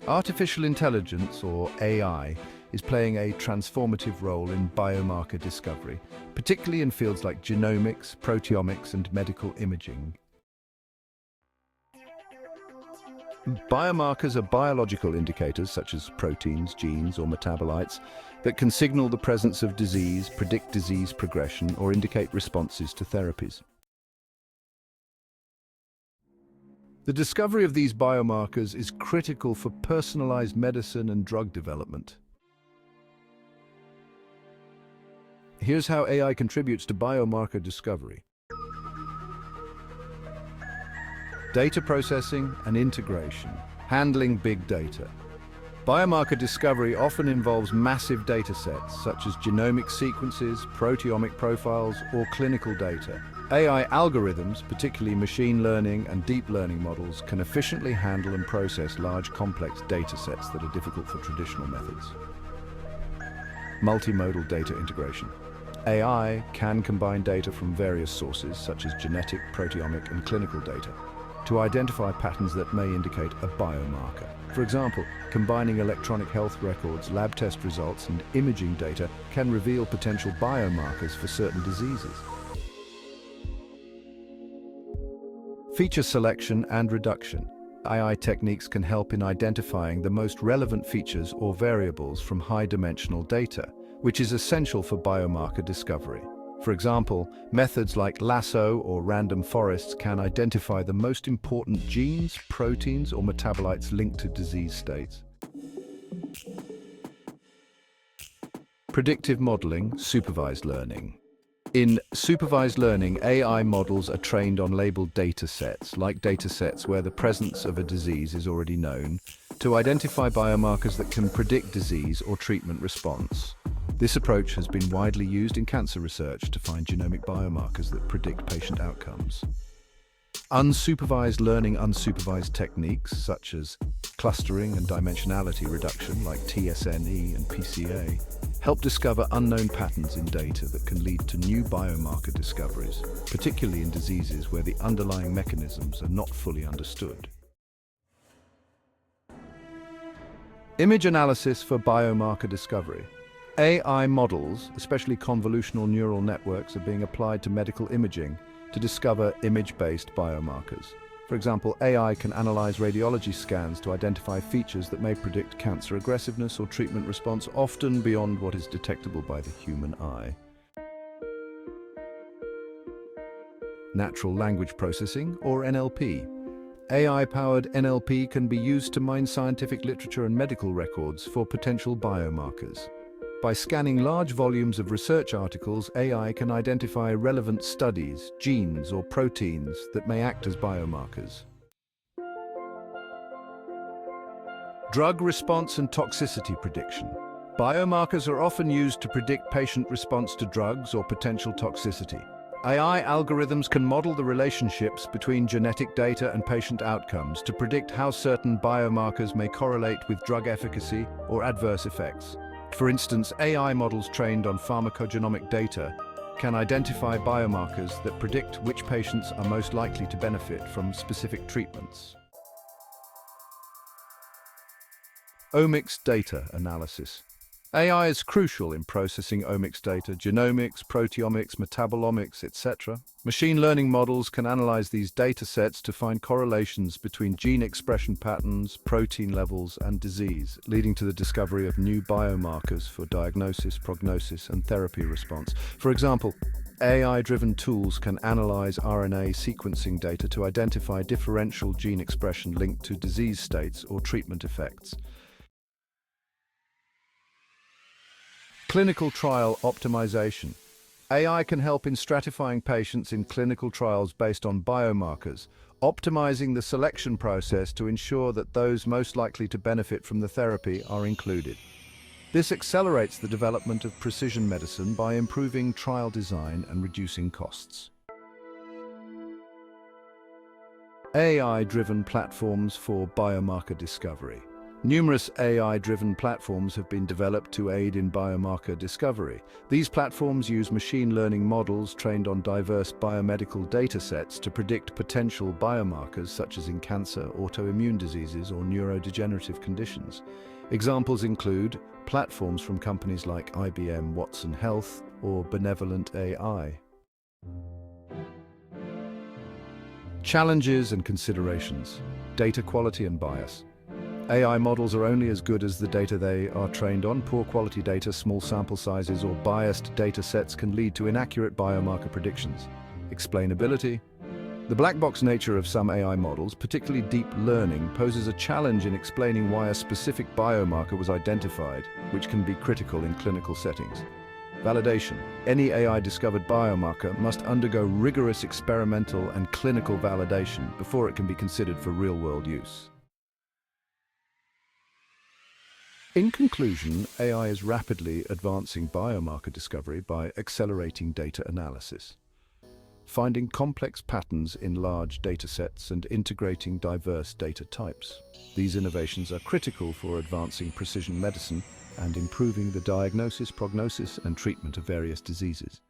Artificial intelligence, or AI, is playing a transformative role in biomarker discovery, particularly in fields like genomics, proteomics, and medical imaging. Biomarkers are biological indicators, such as proteins, genes, or metabolites, that can signal the presence of disease, predict disease progression, or indicate responses to therapies. The discovery of these biomarkers is critical for personalized medicine and drug development. Here's how AI contributes to biomarker discovery. Data processing and integration, handling big data. Biomarker discovery often involves massive datasets, such as genomic sequences, proteomic profiles, or clinical data. AI algorithms, particularly machine learning and deep learning models, can efficiently handle and process large, complex datasets that are difficult for traditional methods. Multimodal data integration. AI can combine data from various sources, such as genetic, proteomic, and clinical data, to identify patterns that may indicate a biomarker. For example, combining electronic health records, lab test results, and imaging data can reveal potential biomarkers for certain diseases. Feature selection and reduction. AI techniques can help in identifying the most relevant features or variables from high-dimensional data, which is essential for biomarker discovery. For example, methods like lasso or random forests can identify the most important genes, proteins, or metabolites linked to disease states. Predictive modeling, supervised learning. In supervised learning, AI models are trained on labeled datasets, like datasets where the presence of a disease is already known, to identify biomarkers that can predict disease or treatment response. This approach has been widely used in cancer research to find genomic biomarkers that predict patient outcomes. Unsupervised learning, unsupervised techniques such as clustering and dimensionality reduction, like TSNE and PCA, help discover unknown patterns in data that can lead to new biomarker discoveries, particularly in diseases where the underlying mechanisms are not fully understood. Image analysis for biomarker discovery. AI models, especially convolutional neural networks, are being applied to medical imaging to discover image-based biomarkers. For example, AI can analyze radiology scans to identify features that may predict cancer aggressiveness or treatment response, often beyond what is detectable by the human eye. Natural language processing, or NLP. AI-powered NLP can be used to mine scientific literature and medical records for potential biomarkers. By scanning large volumes of research articles, AI can identify relevant studies, genes, or proteins that may act as biomarkers. Drug response and toxicity prediction. Biomarkers are often used to predict patient response to drugs or potential toxicity. AI algorithms can model the relationships between genetic data and patient outcomes to predict how certain biomarkers may correlate with drug efficacy or adverse effects. For instance, AI models trained on pharmacogenomic data can identify biomarkers that predict which patients are most likely to benefit from specific treatments. Omics data analysis. AI is crucial in processing omics data, genomics, proteomics, metabolomics, etc. Machine learning models can analyze these data sets to find correlations between gene expression patterns, protein levels, and disease, leading to the discovery of new biomarkers for diagnosis, prognosis, and therapy response. For example, AI-driven tools can analyze RNA sequencing data to identify differential gene expression linked to disease states or treatment effects. Clinical trial optimization. AI can help in stratifying patients in clinical trials based on biomarkers, optimizing the selection process to ensure that those most likely to benefit from the therapy are included. This accelerates the development of precision medicine by improving trial design and reducing costs. AI-driven platforms for biomarker discovery. Numerous AI-driven platforms have been developed to aid in biomarker discovery. These platforms use machine learning models trained on diverse biomedical datasets to predict potential biomarkers such as in cancer, autoimmune diseases, or neurodegenerative conditions. Examples include platforms from companies like IBM Watson Health or Benevolent AI. Challenges and considerations. Data quality and bias. AI models are only as good as the data they are trained on. Poor quality data, small sample sizes, or biased data sets can lead to inaccurate biomarker predictions. Explainability. The black box nature of some AI models, particularly deep learning, poses a challenge in explaining why a specific biomarker was identified, which can be critical in clinical settings. Validation. Any AI-discovered biomarker must undergo rigorous experimental and clinical validation before it can be considered for real-world use. In conclusion, AI is rapidly advancing biomarker discovery by accelerating data analysis, finding complex patterns in large datasets and integrating diverse data types. These innovations are critical for advancing precision medicine and improving the diagnosis, prognosis, and treatment of various diseases.